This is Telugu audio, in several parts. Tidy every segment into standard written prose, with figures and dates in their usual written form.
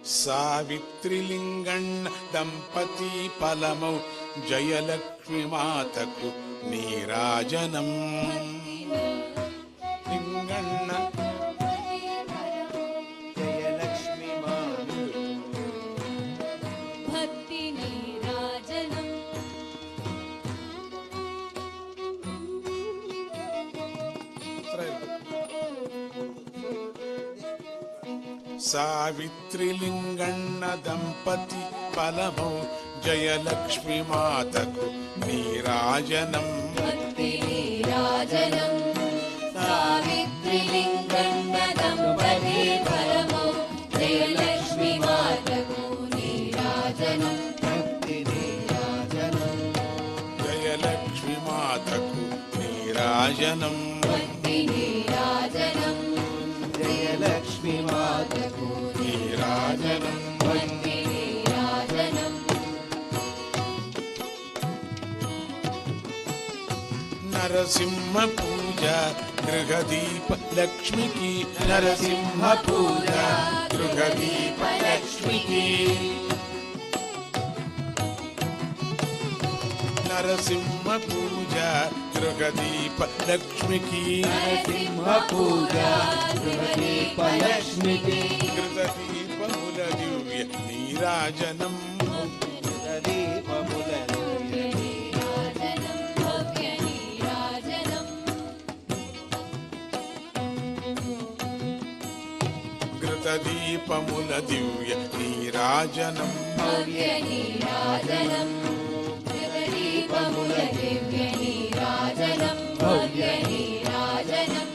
సావిత్రిలింగಣ್ణ దంపతి ఫలమౌ జయలక్ష్మి మాతకు నీరాజనం. లింగಣ್ణ జయలక్ష్మి మాతకు భక్తి నీరాజనం. సావిత్రిలింగಣ್ణ దంపతి ఫలమౌ జయలక్ష్మి మాతకు నీరాజనం. భక్తి నీరాజనం. సావిత్రిలింగಣ್ణ దంపతి ఫలమౌ జయలక్ష్మి మాతకు నీరాజనం. భక్తి నీరాజనం. జయలక్ష్మి మాతకు నీరాజనం. భక్తి నీరాజనం. జయలక్ష్మి మాతకు నీరాజనం. భక్తి నీరాజనం. నరసింహ పూజ గృహదీప లక్ష్మికి. నరసింహ పూజ గృహదీప లక్ష్మికి. నరసింహ పూజ గృహదీప లక్ష్మికి. నరసింహ పూజ గృహదీప లక్ష్మికి. గృహదీపముల దివ్య నీరాజనం. దీపములను నీరాజనం. భవ్య నీరాజనం. ఘృతదీపముల దివ్య నీరాజనం. భవ్య నీరాజనం. దీపముల దివ్య నీరాజనం. భవ్య నీరాజనం.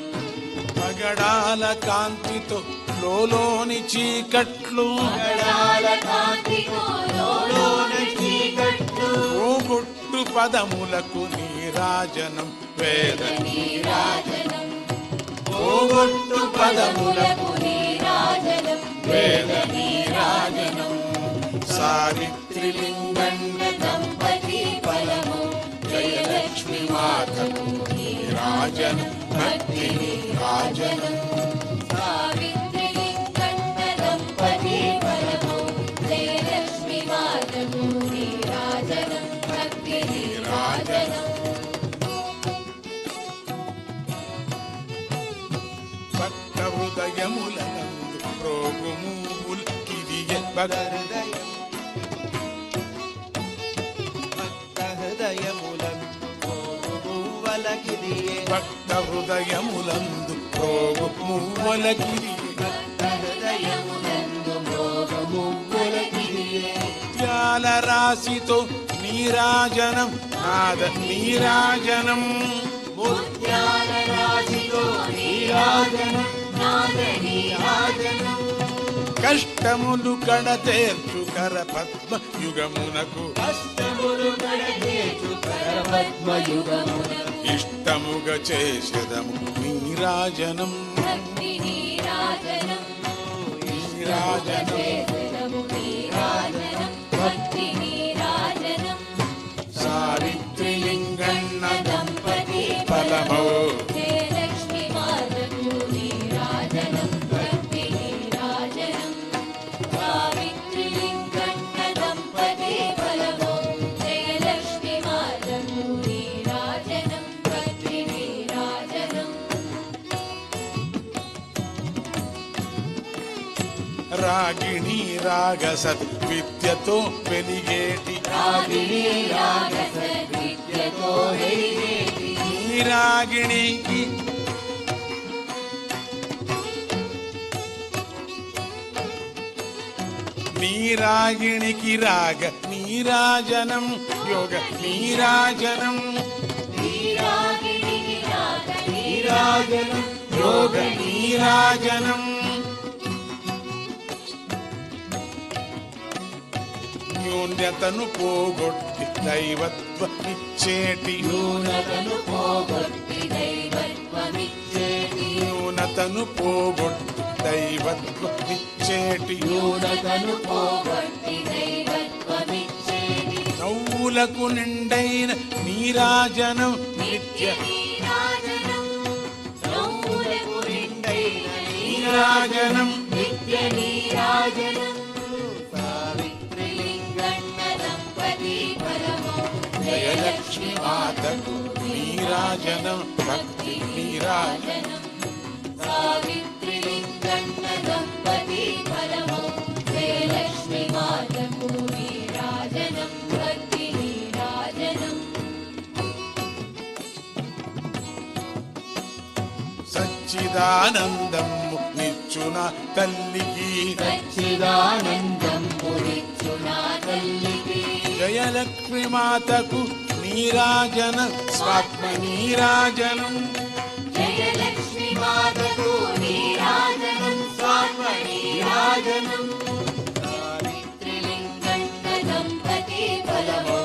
పగడాల కాంతితో లోలోని చీకట్లు. పగడాల కాంతితో లోలోని చీకట్లు. పోగొట్టు పదములకు నీరాజనం. వేద నీరాజనం. పోగొట్టు పదములకు నీరాజనం. వేద నీరాజనం. సావిత్రిలింగಣ್ణ దంపతి ఫలము జయలక్ష్మి మాతకు నీరాజనం. భక్తి నీరాజనం. సావిత్రిలింగಣ್ణ దంపతి ఫలము జయలక్ష్మి మాతకు నీరాజనం. భక్తి నీరాజనం. భక్త హృదయములనందు ప్రోగుమూల్ కిదియ హృదయం భక్త హృదయములను పువ్వలకిదియే. భక్త హృదయములందు ప్రోగుమూల కిదియ. భక్త హృదయమునందు మోగమువ్వలకిదియే. ముత్యాల రాశితో నీరాజనం. నాద నీరాజనం. ముత్యాల రాశితో నీరాజనం. నాద నీరాజనం. కష్టములు కడతేర్చు కర పద్మ యుగమునకు. కష్టములు కడతేర్చు కరపద్మయుగమునకు. ఇష్టముగా చేసెదము నీరాజనం. భక్తి నీరాజనం. నీరాజనం. చేసెదము నీరాజనం. భక్తి నీరాజనం. సావిత్రిలింగಣ್ణ దంపతి ఫలమౌ జయలక్ష్మి మాతకు నీరాజనం. భక్తి నీరాజనం. సావిత్రిలింగಣ್ణ దంపతి ఫలమౌ జయలక్ష్మి మాతకు నీరాజనం. భక్తి నీరాజనం. రాగిణి రాగసత్ విద్యతో వెలిగేటి. రాగిణి రాగస విద్యతో వెలిగేటి. నీరాగిణికి నీరాగిణికి రాగ నీరాజనం. యోగ నీరాజనం. నీరాగిణికి రాగ నీరాజనం. యోగ నీరాజనం. న్యూన్యతను పోగొట్టి దైవత్వమిచ్చేటి. న్యూనతను పోగొట్టి దైవత్వమిచ్చేటి. న్యూనతను పోగొట్టి దైవత్వమిచ్చేటి. న్యూనతను పోగొట్టి దైవత్వమిచ్చేటి. నవ్వులకు నిండైన నీరాజనం. నిత్య నీరాజనం. నవ్వులకు నిండైన నీరాజనం. నిత్య నీరాజనం. జయలక్ష్మి మాతకు నీరాజనం భక్తి నీరాజనం సావిత్రి లింగన్న దంపతి ఫలము జయలక్ష్మి మాతకు నీరాజనం భక్తి నీరాజనం సచ్చిదానందము నిచ్చున తల్లికి సచ్చిదానందం పురిచ్చునా తల్లికి జయలక్ష్మి మాతకు నీరాజన స్వాత్మ నీరాజనం జయలక్ష్మి మాతకు నీరాజనం స్వాత్మ నీరాజనం సావిత్రి లింగన్న దంపతి ఫలము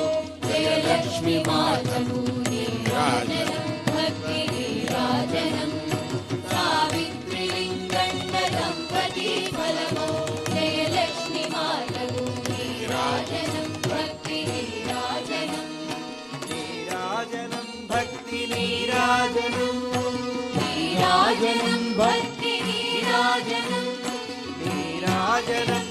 జయలక్ష్మి మాతకు నీరాజనం భక్తి నీరాజనం సావిత్రి లింగన్న దంపతి ఫలము జయలక్ష్మి మాతకు నీరాజనం భక్తి నీరాజనం నీరాజనం భక్తి నీరాజనం నీరాజనం భక్తి నీరాజనం నీరాజనం